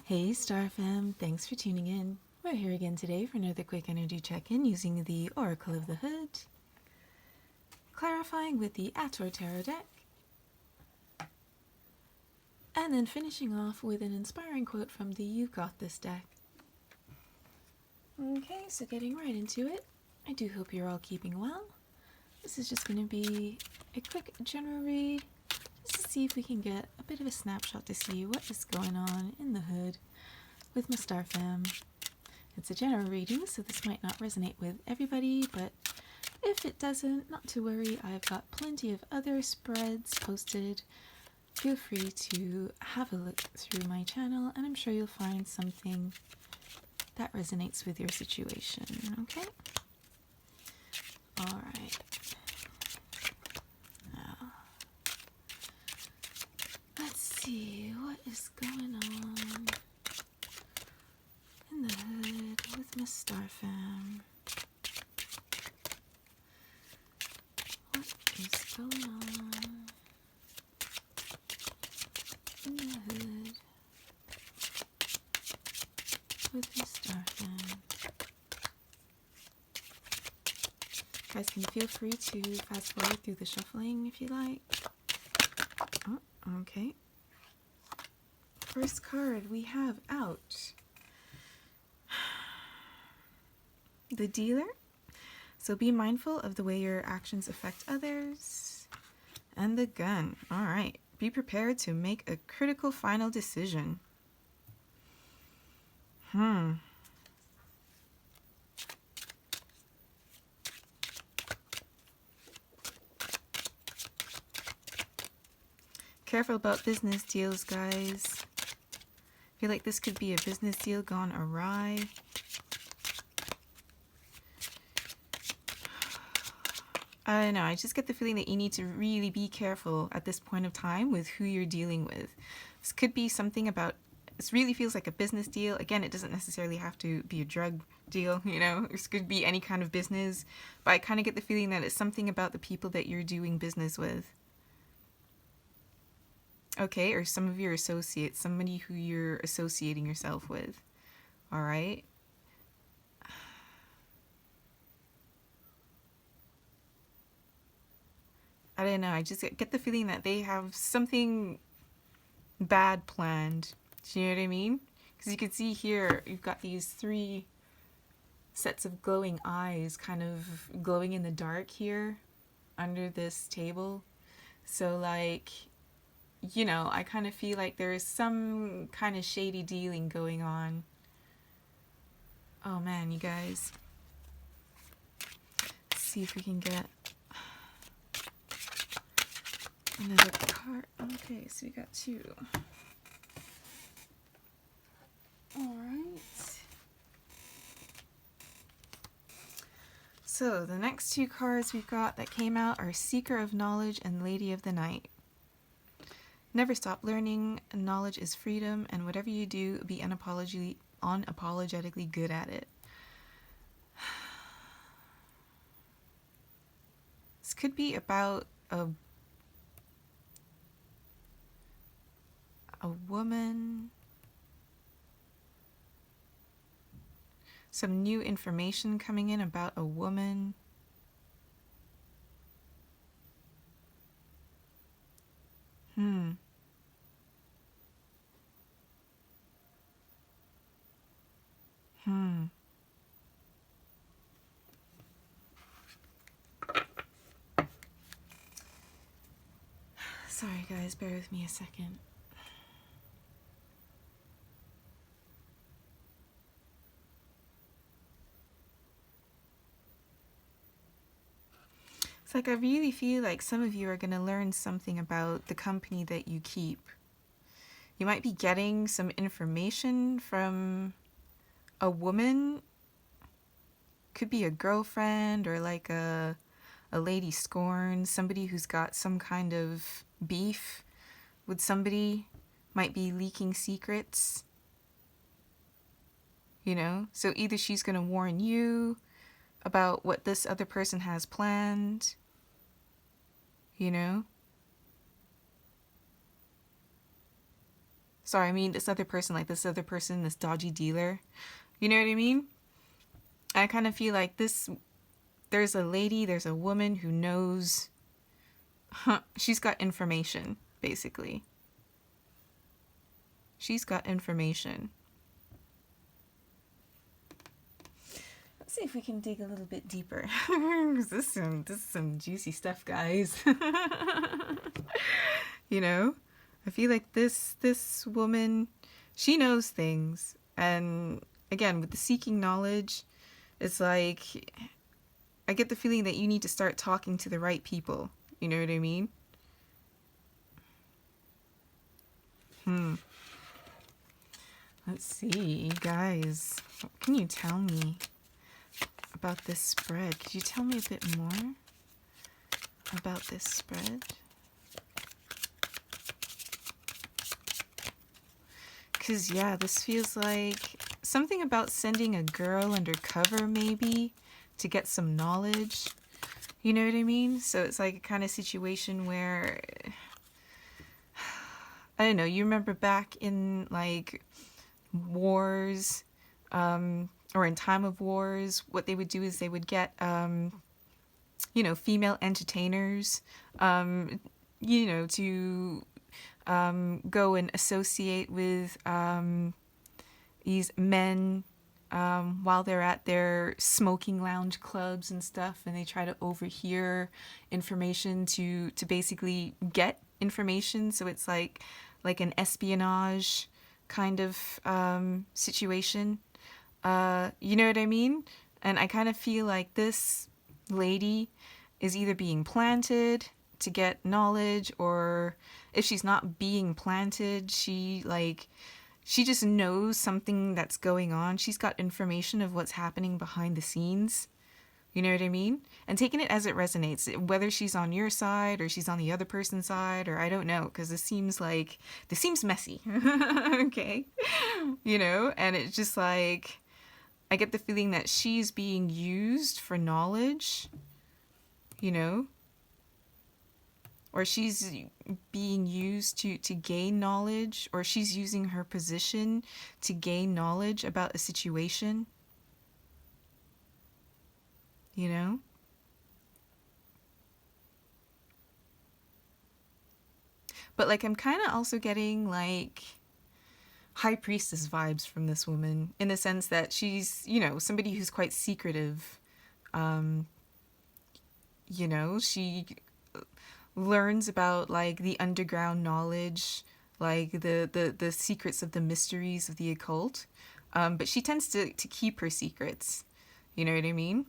Hey Star Fam, thanks for tuning in. We're here again today for another quick energy check-in using the Oracle of the Hood, clarifying with the Ator Tarot deck, and then finishing off with an inspiring quote from the You Got This deck. Okay, so getting right into it, I do hope you're all keeping well. This is just going to be a quick general read, just to see if we can get a bit of a snapshot to see what is going on in the hood with my Star Fam. It's a general reading, so this might not resonate with everybody, but if it doesn't, not to worry, I've got plenty of other spreads posted. Feel free to have a look through my channel, and I'm sure you'll find something that resonates with your situation, okay? Alright. Now, let's see what is going on in the hood with my Star Fam. What is going on in the hood with my Star Fam? Guys, can you feel free to fast forward through the shuffling if you like? Oh, okay. First card we have out. The Dealer. So be mindful of the way your actions affect others. And the Gun. Alright. Be prepared to make a critical final decision. Careful about business deals, guys. I feel like this could be a business deal gone awry. I don't know, I just get the feeling that you need to really be careful at this point of time with who you're dealing with. This could be something about, this really feels like a business deal. Again, it doesn't necessarily have to be a drug deal, you know, this could be any kind of business, but I kind of get the feeling that it's something about the people that you're doing business with. Okay, or some of your associates, somebody who you're associating yourself with. Alright? I don't know, I just get the feeling that they have something bad planned. Do you know what I mean? Because you can see here, you've got these three sets of glowing eyes kind of glowing in the dark here under this table. So like, you know, I kind of feel like there is some kind of shady dealing going on. Oh man, you guys. Let's see if we can get another card. Okay, so we got two. Alright. So the next two cards we've got that came out are Seeker of Knowledge and Lady of the Night. Never stop learning. Knowledge is freedom, and whatever you do, be unapologetically good at it. This could be about a woman. Some new information coming in about a woman. Sorry guys, bear with me a second. It's like I really feel like some of you are going to learn something about the company that you keep. You might be getting some information from a woman. Could be a girlfriend or like a lady scorned, somebody who's got some kind of beef with somebody, might be leaking secrets. You know? So either she's going to warn you about what this other person has planned, you know? Sorry, I mean this other person, like this other person, this dodgy dealer. You know what I mean? I kind of feel like there's a lady, there's a woman who knows, she's got information, basically. She's got information. Let's see if we can dig a little bit deeper. This is some juicy stuff, guys. You know, I feel like this woman, she knows things, and again, with the seeking knowledge, it's like I get the feeling that you need to start talking to the right people. You know what I mean? Let's see, guys. What can you tell me about this spread? Could you tell me a bit more about this spread? Because, yeah, this feels like something about sending a girl undercover, maybe, to get some knowledge. You know what I mean? So it's like a kind of situation where, I don't know, you remember back in, like, wars, or in time of wars, what they would do is they would get, you know, female entertainers, you know, to go and associate with these men while they're at their smoking lounge clubs and stuff, and they try to overhear information to basically get information. So it's like an espionage kind of situation. You know what I mean? And I kind of feel like this lady is either being planted to get knowledge, or if she's not being planted, she just knows something that's going on. She's got information of what's happening behind the scenes. You know what I mean? And taking it as it resonates, whether she's on your side or she's on the other person's side, or I don't know, because this seems messy. Okay? You know, and it's just like, I get the feeling that she's being used for knowledge, you know, or she's being used to gain knowledge, or she's using her position to gain knowledge about a situation, you know? But like, I'm kind of also getting like high priestess vibes from this woman, in the sense that she's, you know, somebody who's quite secretive. You know, she learns about like the underground knowledge, like the secrets of the mysteries of the occult. But she tends to keep her secrets. You know what I mean?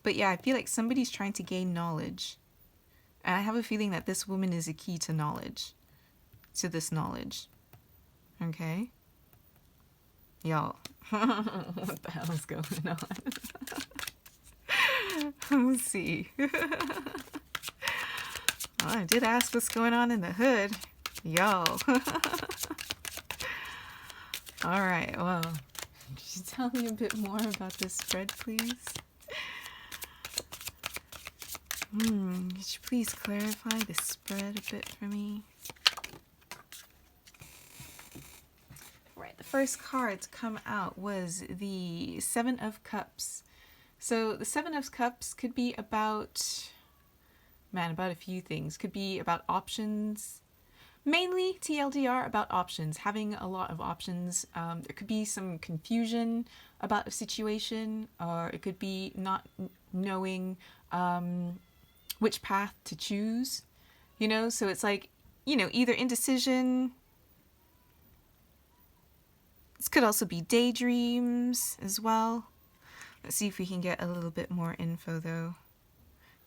But yeah, I feel like somebody's trying to gain knowledge. And I have a feeling that this woman is a key to knowledge. To this knowledge. Okay? Y'all. What the hell's going on? Let's see. Well, I did ask what's going on in the hood. Y'all. Alright, well. Could you tell me a bit more about this spread, please? Could you please clarify the spread a bit for me? Right, the first card to come out was the Seven of Cups. So the Seven of Cups could be about a few things. Could be about options. Mainly TLDR, about options, having a lot of options. There could be some confusion about a situation, or it could be not knowing which path to choose, you know? So it's like, you know, either indecision. This could also be daydreams as well. Let's see if we can get a little bit more info though.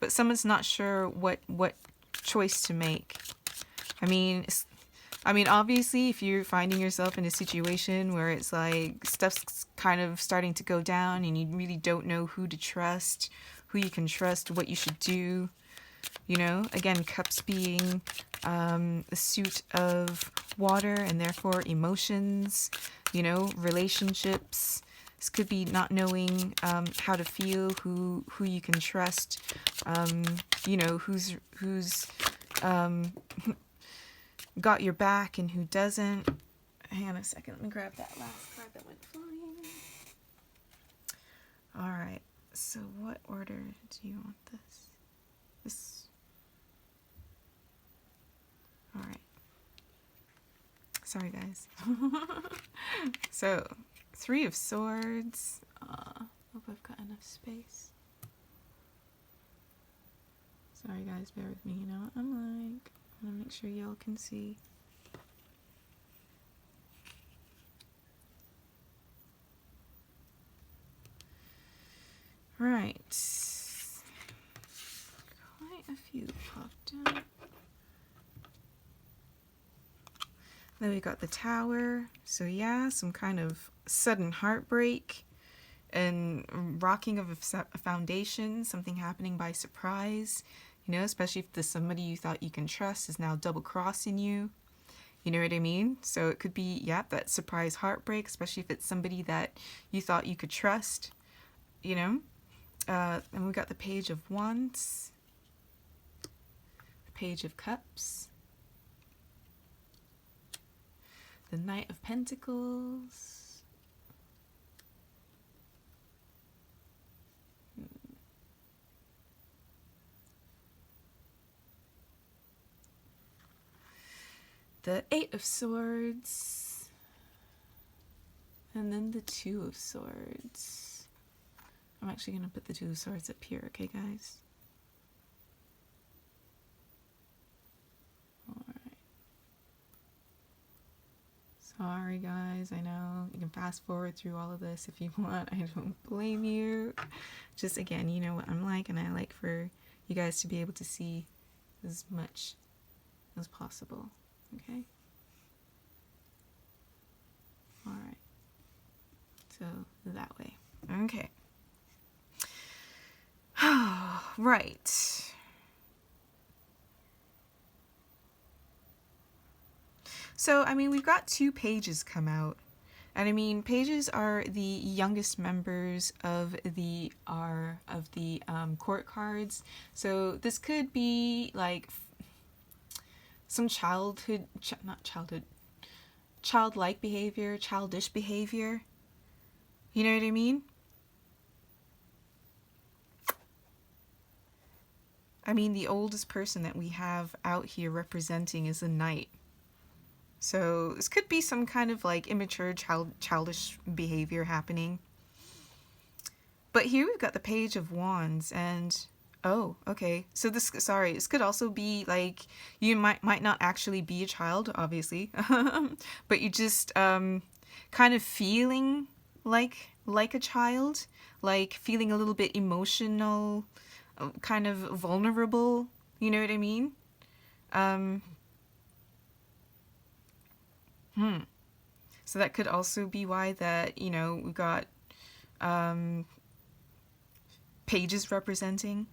But someone's not sure what choice to make. I mean, obviously, if you're finding yourself in a situation where it's like stuff's kind of starting to go down and you really don't know who to trust, who you can trust, what you should do, you know? Again, cups being a suit of water and therefore emotions, you know, relationships. This could be not knowing how to feel, who you can trust, you know, who's got your back and who doesn't. Hang on a second, let me grab that last card that went flying. Alright, so what order do you want this? This. Alright. Sorry, guys. So, 3 of Swords. Hope I've got enough space. Sorry, guys, bear with me. You know what I'm like. I want to make sure y'all can see. Right. Quite a few popped out. Then we got the Tower. So yeah, some kind of sudden heartbreak and rocking of a foundation, something happening by surprise, you know, especially if the somebody you thought you can trust is now double crossing you. You know what I mean? So it could be, yeah, that surprise heartbreak, especially if it's somebody that you thought you could trust, you know. And we got the Page of Wands, the Page of Cups, the Knight of Pentacles, the 8 of Swords, and then the 2 of Swords. I'm actually going to put the 2 of Swords up here, okay, guys? Alright. Sorry, guys, I know. You can fast forward through all of this if you want. I don't blame you. Just, again, you know what I'm like, and I like for you guys to be able to see as much as possible, okay? Alright. So, that way. Okay. Right. So, I mean, we've got 2 pages come out. And I mean, pages are the youngest members of the court cards. So this could be like some childhood, not childhood, childlike behavior, childish behavior. You know what I mean? I mean, the oldest person that we have out here representing is a knight. So this could be some kind of like immature childish behavior happening. But here we've got the Page of Wands and oh, okay. So this could also be like you might not actually be a child, obviously. But you just kind of feeling like a child, like feeling a little bit emotional, kind of vulnerable, you know what I mean? So that could also be why that, you know, we've got pages representing.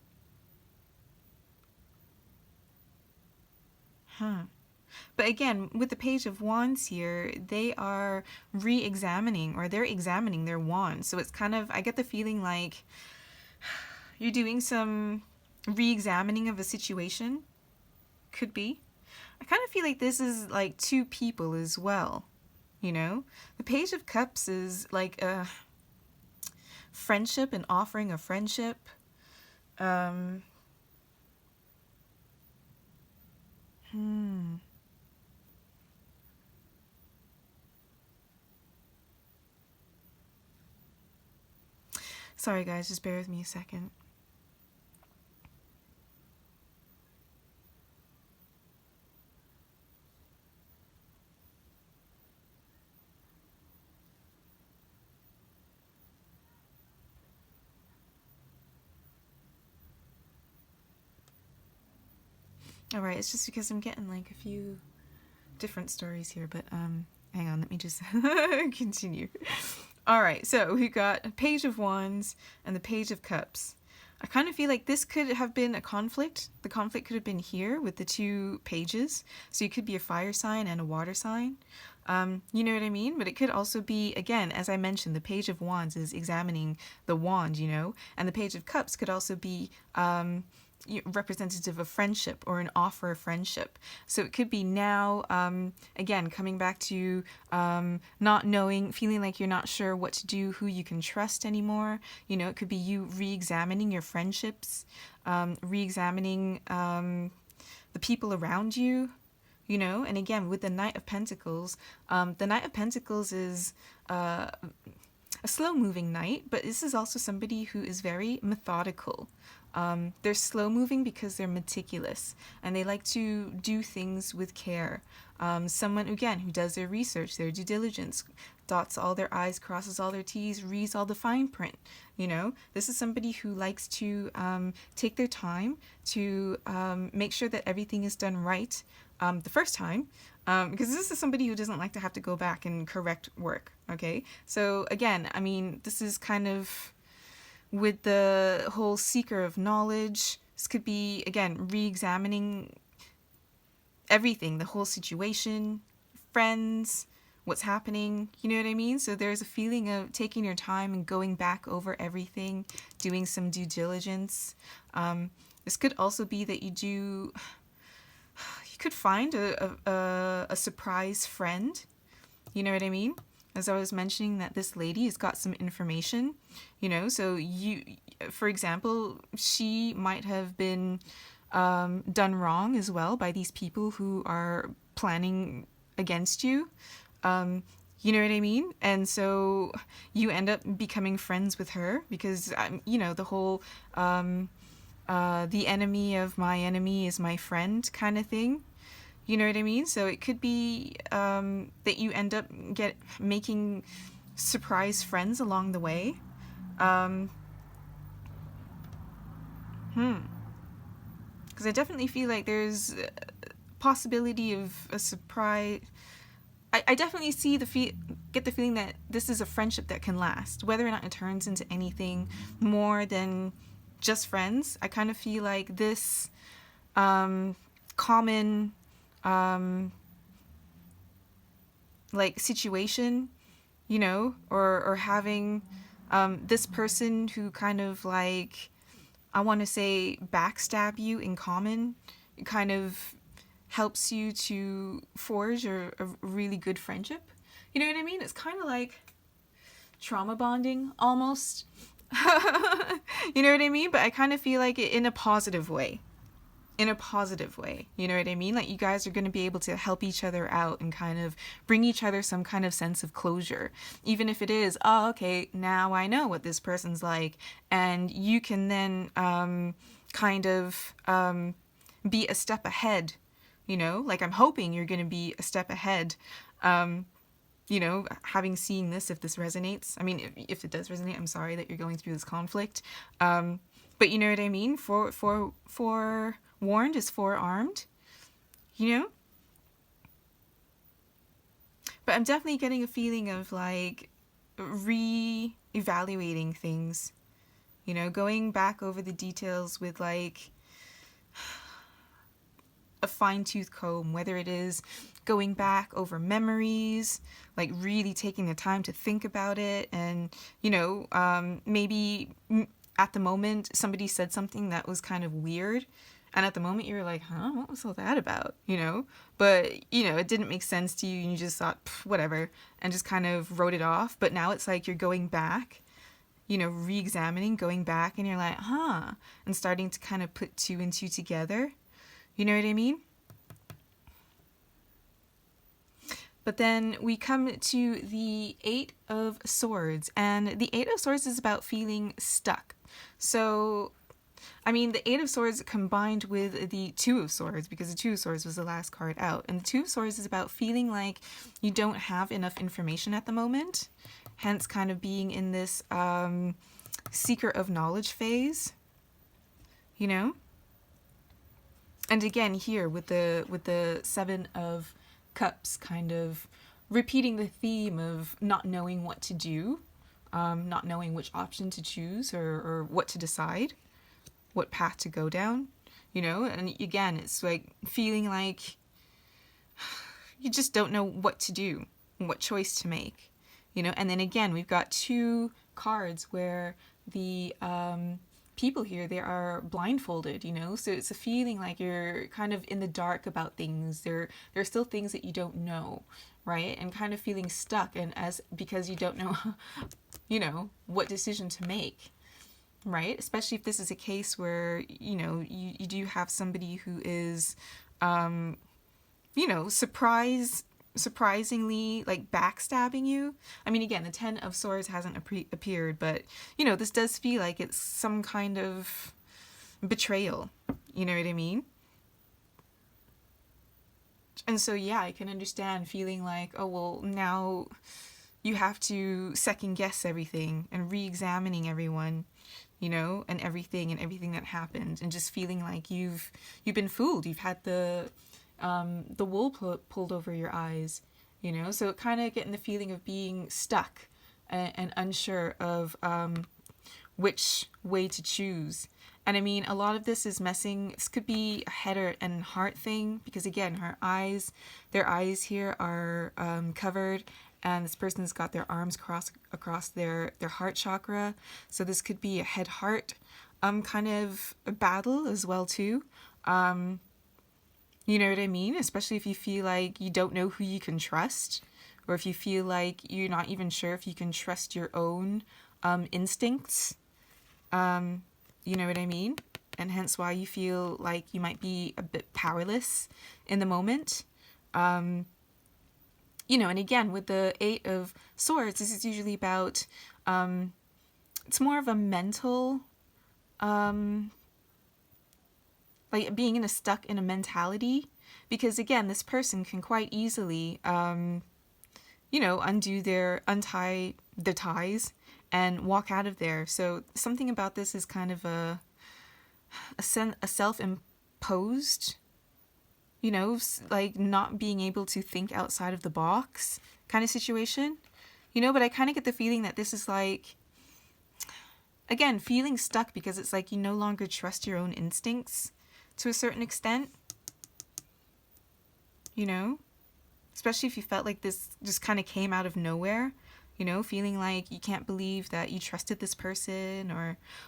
But again, with the Page of Wands here, they are re-examining, or they're examining their wands. So it's kind of, I get the feeling like you're doing some re-examining of a situation. Could be. I kind of feel like this is like 2 people as well, you know? The Page of Cups is like a friendship and offering a friendship. Sorry guys, just bear with me a second. Alright, it's just because I'm getting like a few different stories here, but hang on, let me just continue. Alright, so we got a Page of Wands and the Page of Cups. I kind of feel like this could have been a conflict. The conflict could have been here with the 2 pages. So you could be a fire sign and a water sign. You know what I mean? But it could also be, again, as I mentioned, the Page of Wands is examining the wand, you know? And the Page of Cups could also be representative of friendship or an offer of friendship. So it could be now, again, coming back to not knowing, feeling like you're not sure what to do, who you can trust anymore. You know, it could be you re-examining your friendships, re-examining the people around you, you know. And again, with the Knight of Pentacles, the Knight of Pentacles is a slow-moving knight, but this is also somebody who is very methodical. They're slow-moving because they're meticulous, and they like to do things with care. Someone, again, who does their research, their due diligence, dots all their I's, crosses all their T's, reads all the fine print, you know? This is somebody who likes to take their time to make sure that everything is done right the first time, because this is somebody who doesn't like to have to go back and correct work, okay? So again, I mean, this is kind of with the whole seeker of knowledge. This could be, again, re-examining everything, the whole situation, friends, what's happening, you know what I mean? So there's a feeling of taking your time and going back over everything, doing some due diligence. This could also be that you could find a surprise friend, you know what I mean? As I was mentioning, that this lady has got some information, you know, so you, for example, she might have been done wrong as well by these people who are planning against you. You know what I mean? And so you end up becoming friends with her because, you know, the whole the enemy of my enemy is my friend kind of thing. You know what I mean? So it could be that you end up making surprise friends along the way. Because I definitely feel like there's a possibility of a surprise. I definitely see get the feeling that this is a friendship that can last, whether or not it turns into anything more than just friends. I kind of feel like this common like situation, you know, or having this person who kind of like, I want to say, backstab you in common, kind of helps you to forge a really good friendship. You know what I mean? It's kind of like trauma bonding almost. You know what I mean? But I kind of feel like it in a positive way. In a positive way, you know what I mean? Like you guys are going to be able to help each other out and kind of bring each other some kind of sense of closure. Even if it is, oh, okay, now I know what this person's like. And you can then kind of be a step ahead, you know? Like I'm hoping you're going to be a step ahead, you know, having seen this, if this resonates. I mean, if it does resonate, I'm sorry that you're going through this conflict. But you know what I mean? Forewarned is forearmed, you know? But I'm definitely getting a feeling of like re-evaluating things, you know, going back over the details with like a fine-tooth comb, whether it is going back over memories, like really taking the time to think about it. And, you know, maybe at the moment somebody said something that was kind of weird. And at the moment you were like, huh, what was all that about? You know, but, you know, it didn't make sense to you and you just thought, whatever, and just kind of wrote it off. But now it's like you're going back, you know, re-examining, going back, and you're like, huh, and starting to kind of put two and two together. You know what I mean? But then we come to the Eight of Swords, and the Eight of Swords is about feeling stuck. So, I mean, the Eight of Swords combined with the Two of Swords, because the Two of Swords was the last card out. And the Two of Swords is about feeling like you don't have enough information at the moment, hence kind of being in this seeker of knowledge phase, you know? And again, here with the Seven of Cups, kind of repeating the theme of not knowing what to do, not knowing which option to choose or what to decide, what path to go down, you know? And again, it's like feeling like you just don't know what to do, what choice to make, you know? And then again, we've got two cards where the people here, they are blindfolded, so it's a feeling like you're kind of in the dark about things. There are still things that you don't know, right? And kind of feeling stuck, and as because you don't know what decision to make, right? Especially if this is a case where you do have somebody who is surprisingly like backstabbing you. I mean, again, the 10 of Swords hasn't appeared, but this does feel like it's some kind of betrayal. You know what I mean? And so, yeah, I can understand feeling like, oh, well, now you have to second guess everything and re-examining everyone, and everything that happened, and just feeling like you've been fooled. You've had the wool pulled over your eyes, so kind of getting the feeling of being stuck and unsure of which way to choose. And I mean, a lot of this could be a head and heart thing, because again, their eyes here are covered, and this person's got their arms across their heart chakra. So this could be a head-heart kind of a battle as well too. You know what I mean? Especially if you feel like you don't know who you can trust, or if you feel like you're not even sure if you can trust your own instincts. You know what I mean? And hence why you feel like you might be a bit powerless in the moment. And again, with the 8 of Swords, this is usually about, it's more of a mental, like being stuck in a mentality, because again, this person can quite easily, untie the ties and walk out of there. So something about this is kind of a self-imposed, like not being able to think outside of the box kind of situation, but I kind of get the feeling that this is like, again, feeling stuck because it's like you no longer trust your own instincts to a certain extent, especially if you felt like this just kind of came out of nowhere, feeling like you can't believe that you trusted this person,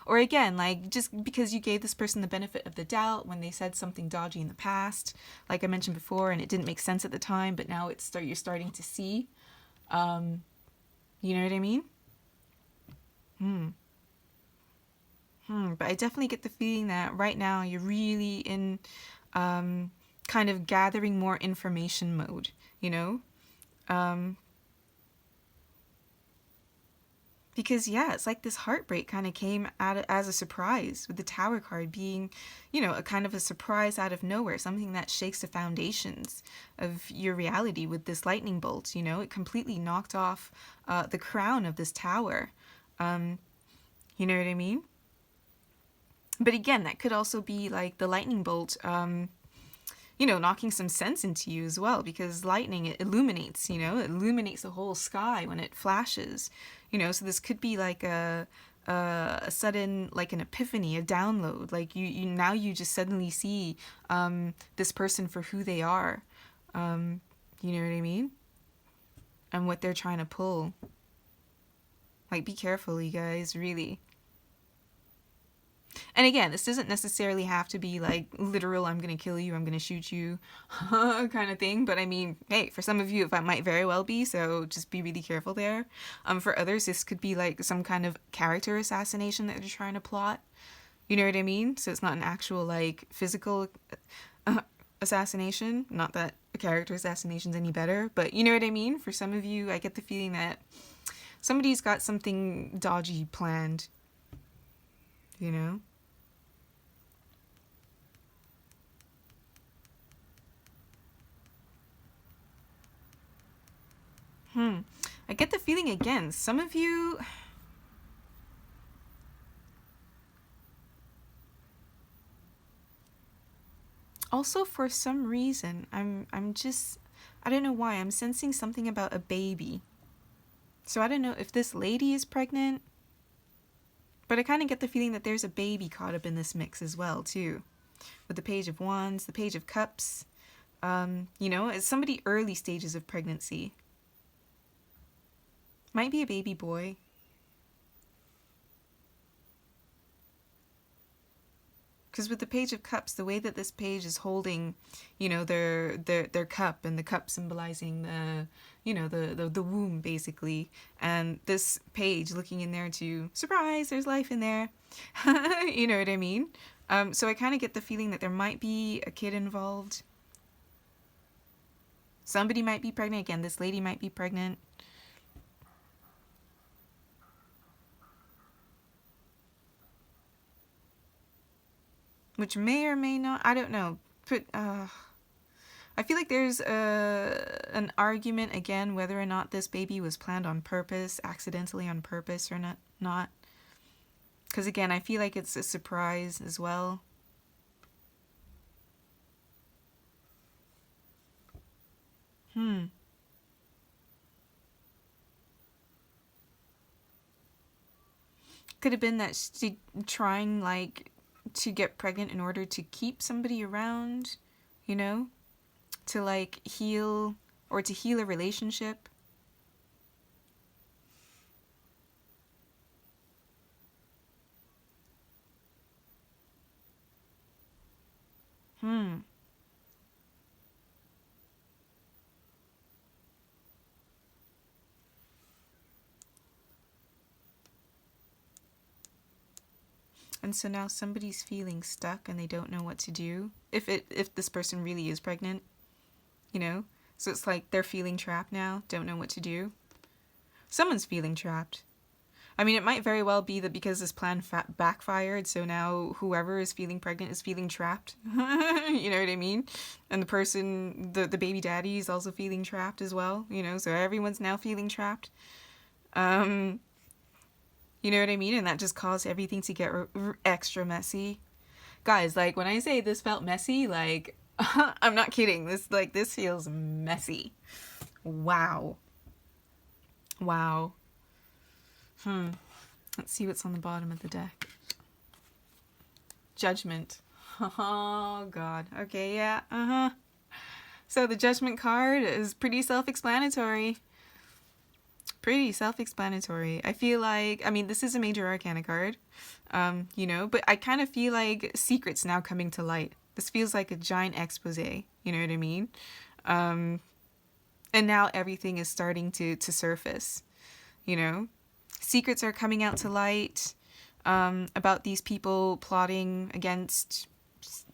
or again, like just because you gave this person the benefit of the doubt when they said something dodgy in the past, like I mentioned before, and it didn't make sense at the time, but now you're starting to see, you know what I mean? But I definitely get the feeling that right now you're really in kind of gathering more information mode, because yeah, it's like this heartbreak kind of came as a surprise, with the Tower card being, a kind of a surprise out of nowhere, something that shakes the foundations of your reality with this lightning bolt. It completely knocked off the crown of this tower. You know what I mean? But again, that could also be like the lightning bolt, knocking some sense into you as well, because lightning, it illuminates, it illuminates the whole sky when it flashes, so this could be like a sudden, like an epiphany, a download, like you now you just suddenly see this person for who they are, you know what I mean, and what they're trying to pull. Like, be careful, you guys, really. And again, this doesn't necessarily have to be like literal, I'm going to kill you, I'm going to shoot you kind of thing. But I mean, hey, for some of you, it might very well be. So just be really careful there. For others, this could be like some kind of character assassination that they're trying to plot. You know what I mean? So it's not an actual like physical assassination. Not that a character assassination's any better, but you know what I mean? For some of you, I get the feeling that somebody's got something dodgy planned. I get the feeling again, some of you... Also, for some reason, I'm just... I don't know why, I'm sensing something about a baby. So I don't know if this lady is pregnant, but I kind of get the feeling that there's a baby caught up in this mix as well, too. With the Page of Wands, the Page of Cups. It's somebody early stages of pregnancy. Might be a baby boy. Because with the Page of Cups, the way that this page is holding, you know, their cup, and the cup symbolizing the, you know, the womb, basically. And this page looking in there to, surprise, there's life in there. You know what I mean? So I kind of get the feeling that there might be a kid involved. Somebody might be pregnant. Again, this lady might be pregnant. Which may or may not, I don't know. But I feel like there's an argument, again, whether or not this baby was planned on purpose, accidentally on purpose or not. Because again, I feel like it's a surprise as well. Could have been that she trying, like, to get pregnant in order to keep somebody around, you know? To, like, heal, or to heal a relationship. And so now somebody's feeling stuck and they don't know what to do. If this person really is pregnant, you know? So it's like they're feeling trapped now, don't know what to do. Someone's feeling trapped. I mean, it might very well be that because this plan backfired, so now whoever is feeling pregnant is feeling trapped. You know what I mean? And the person, the baby daddy is also feeling trapped as well, you know? So everyone's now feeling trapped. You know what I mean? And that just caused everything to get extra messy. Guys, like, when I say this felt messy, like, I'm not kidding. This feels messy. Wow. Wow. Let's see what's on the bottom of the deck. Judgment. Oh, God. Okay, yeah. So the Judgment card is pretty self-explanatory. I feel like, I mean, this is a major arcana card, you know, but I kind of feel like secrets now coming to light. This feels like a giant expose, you know what I mean? And now everything is starting to surface, you know? Secrets are coming out to light about these people plotting against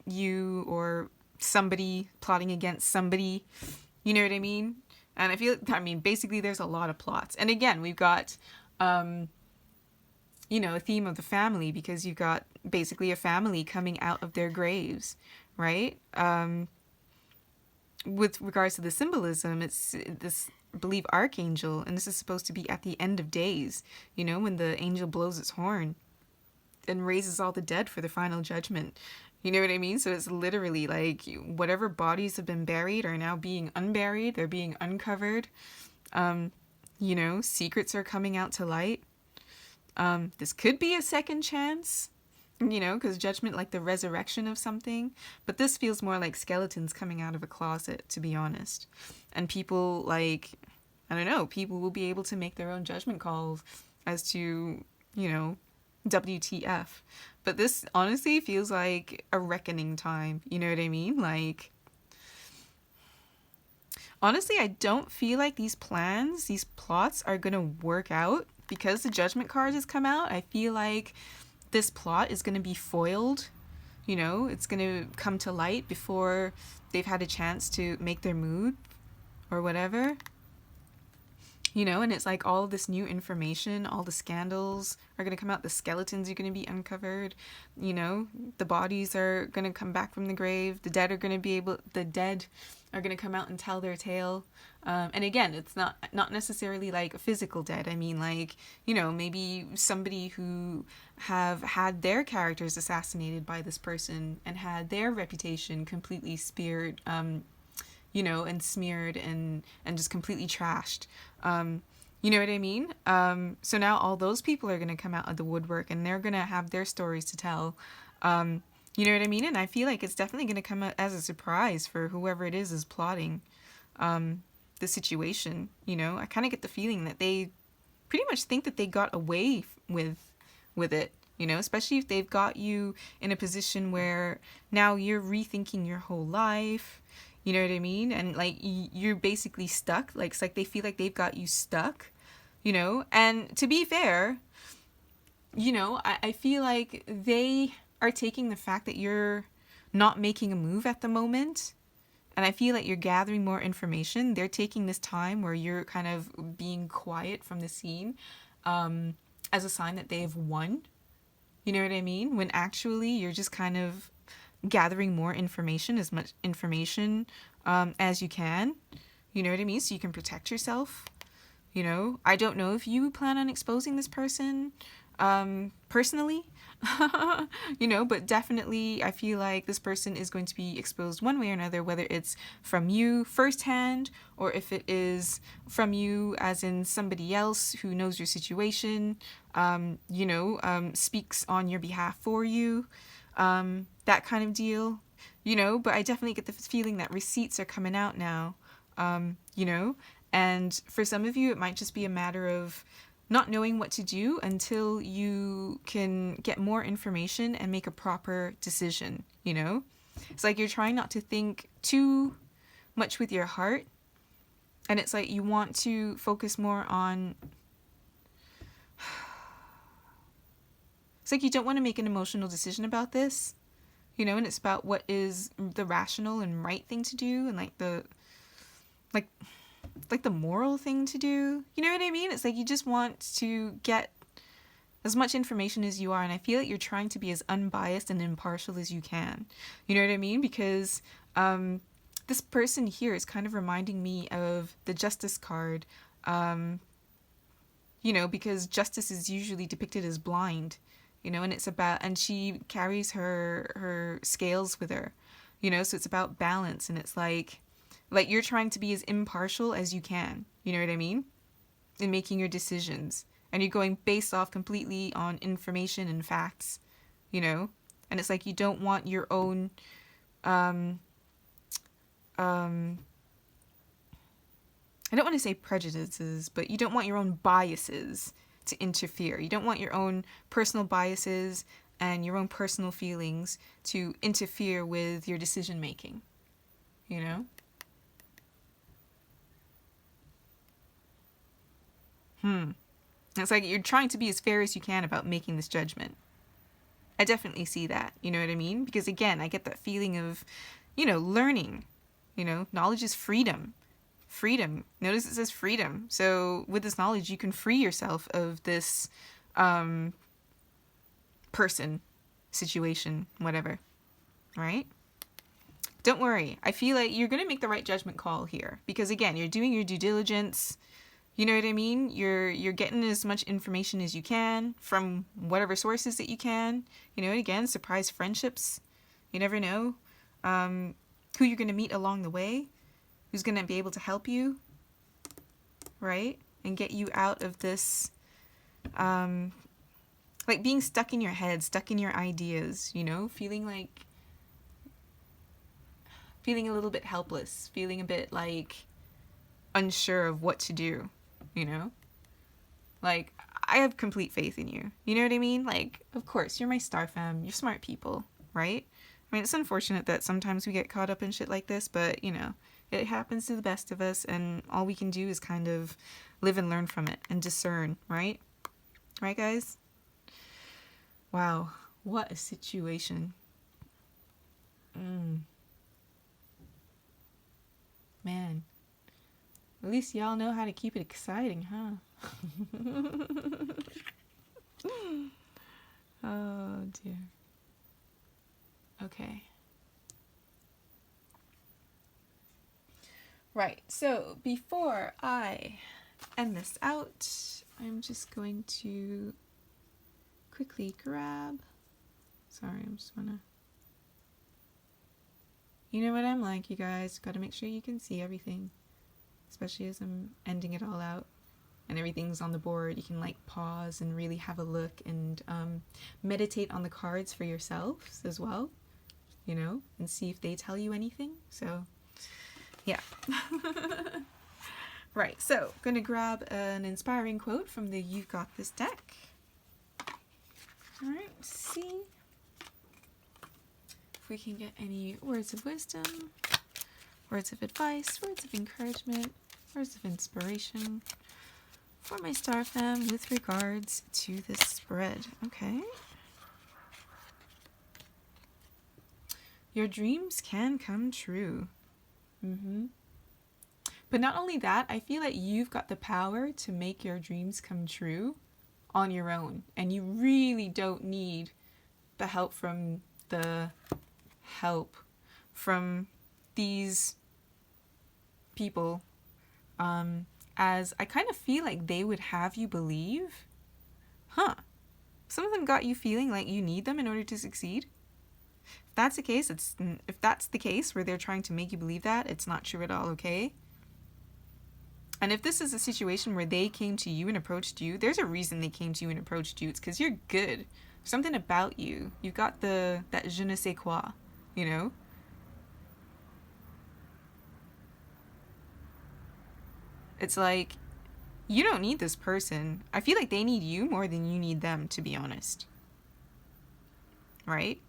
you, or somebody plotting against somebody, you know what I mean? And I mean, basically there's a lot of plots. And again, we've got, you know, a theme of the family, because you've got basically a family coming out of their graves, right? With regards to the symbolism, it's this, I believe, archangel, and this is supposed to be at the end of days, you know, when the angel blows its horn and raises all the dead for the final judgment. You know what I mean? So it's literally like whatever bodies have been buried are now being unburied. They're being uncovered. You know, secrets are coming out to light. This could be a second chance, you know, because judgment, like the resurrection of something. But this feels more like skeletons coming out of a closet, to be honest. And people, like, I don't know, people will be able to make their own judgment calls as to, you know, WTF. But this honestly feels like a reckoning time. You know what I mean? Like, honestly, I don't feel like these plans, these plots are going to work out because the Judgment card has come out. I feel like this plot is going to be foiled. You know, it's going to come to light before they've had a chance to make their move or whatever. You know, and it's like all this new information, all the scandals are going to come out. The skeletons are going to be uncovered. You know, the bodies are going to come back from the grave. The dead are going to come out and tell their tale. And again, it's not necessarily like a physical dead. I mean, like, you know, maybe somebody who have had their characters assassinated by this person and had their reputation completely speared, you know, and smeared and just completely trashed. You know what I mean? So now all those people are going to come out of the woodwork and they're going to have their stories to tell. You know what I mean? And I feel like it's definitely going to come out as a surprise for whoever it is plotting the situation. You know, I kind of get the feeling that they pretty much think that they got away with it. you know, especially if they've got you in a position where now you're rethinking your whole life, you know what I mean? And like you're basically stuck. Like it's like they feel like they've got you stuck, you know? And to be fair, you know, I feel like they are taking the fact that you're not making a move at the moment, and I feel like you're gathering more information. They're taking this time where you're kind of being quiet from the scene as a sign that they've won. You know what I mean? When actually you're just kind of gathering more information, as much information as you can. You know what I mean? So you can protect yourself. You know, I don't know if you plan on exposing this person personally, you know, but definitely I feel like this person is going to be exposed one way or another, whether it's from you firsthand or if it is from you as in somebody else who knows your situation, you know, speaks on your behalf for you, that kind of deal, you know. But I definitely get the feeling that receipts are coming out now, you know, and for some of you it might just be a matter of not knowing what to do until you can get more information and make a proper decision, you know? It's like you're trying not to think too much with your heart, and it's like you want to focus more on... It's like you don't want to make an emotional decision about this, you know, and it's about what is the rational and right thing to do, and like the moral thing to do. You know what I mean? It's like you just want to get as much information as you are, and I feel like you're trying to be as unbiased and impartial as you can. You know what I mean? Because this person here is kind of reminding me of the Justice card, you know, because justice is usually depicted as blind, you know, and it's about, and she carries her scales with her, you know, so it's about balance, and it's like you're trying to be as impartial as you can, you know what I mean, in making your decisions, and you're going based off completely on information and facts, you know, and it's like you don't want your own I don't want to say prejudices, but you don't want your own biases to interfere. You don't want your own personal biases and your own personal feelings to interfere with your decision making, you know? It's like you're trying to be as fair as you can about making this judgment. I definitely see that, you know what I mean? Because again, I get that feeling of, you know, learning, you know, knowledge is freedom. Freedom. Notice it says freedom. So with this knowledge, you can free yourself of this person, situation, whatever, right? Don't worry. I feel like you're going to make the right judgment call here, because again, you're doing your due diligence. You know what I mean? You're getting as much information as you can from whatever sources that you can. You know, and again, surprise friendships. You never know who you're going to meet along the way, who's going to be able to help you, right? And get you out of this, like being stuck in your head, stuck in your ideas, you know, feeling a little bit helpless, feeling a bit like unsure of what to do, you know? Like, I have complete faith in you. You know what I mean? Like, of course, you're my star fam. You're smart people, right? I mean, it's unfortunate that sometimes we get caught up in shit like this, but, you know, it happens to the best of us, and all we can do is kind of live and learn from it and discern, right? Right, guys? Wow. What a situation. Man. At least y'all know how to keep it exciting, huh? Oh, dear. Okay. Right, so before I end this out, I'm just going to quickly grab... Sorry, I'm just wanna... You know what I'm like, you guys. Gotta make sure you can see everything. Especially as I'm ending it all out and everything's on the board. You can like pause and really have a look and meditate on the cards for yourselves as well, you know, and see if they tell you anything. So yeah. Right, so I'm gonna grab an inspiring quote from the You've Got This deck. All right, see if we can get any words of wisdom, words of advice, words of encouragement, words of inspiration for my star fam with regards to this spread. Okay. Your dreams can come true. But not only that, I feel like you've got the power to make your dreams come true on your own. And you really don't need the help from these people. As I kind of feel like they would have you believe, some of them got you feeling like you need them in order to succeed. If that's the case where they're trying to make you believe that, it's not true at all, okay? And if this is a situation where they came to you and approached you, there's a reason they came to you and approached you. It's because you're good. Something about you. You've got that je ne sais quoi, you know? It's like, you don't need this person. I feel like they need you more than you need them, to be honest. Right?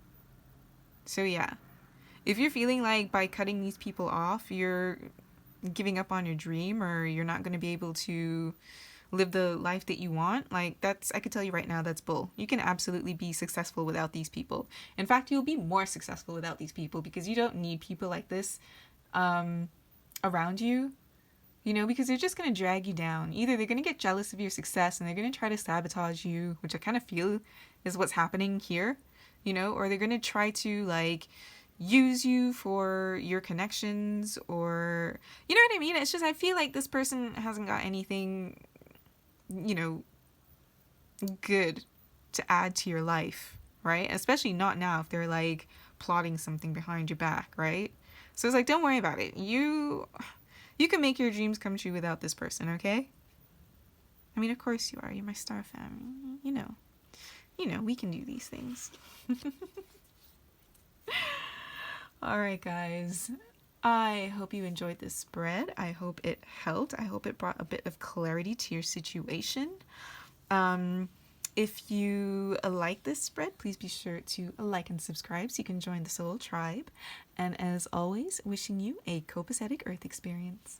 So yeah. If you're feeling like by cutting these people off, you're giving up on your dream or you're not going to be able to live the life that you want, like I could tell you right now, that's bull. You can absolutely be successful without these people. In fact, you'll be more successful without these people because you don't need people like this around you, you know, because they're just going to drag you down. Either they're going to get jealous of your success and they're going to try to sabotage you, which I kind of feel is what's happening here, you know, or they're going to try to like use you for your connections, or you know what I mean? It's just I feel like this person hasn't got anything, you know, good to add to your life, right? Especially not now if they're like plotting something behind your back, right? So it's like, don't worry about it. You can make your dreams come true without this person, okay? I mean, of course you are. You're my star fam. You know, we can do these things. All right, guys. I hope you enjoyed this spread. I hope it helped. I hope it brought a bit of clarity to your situation. If you like this spread, please be sure to like and subscribe so you can join the Soul Tribe. And as always, wishing you a copacetic Earth experience.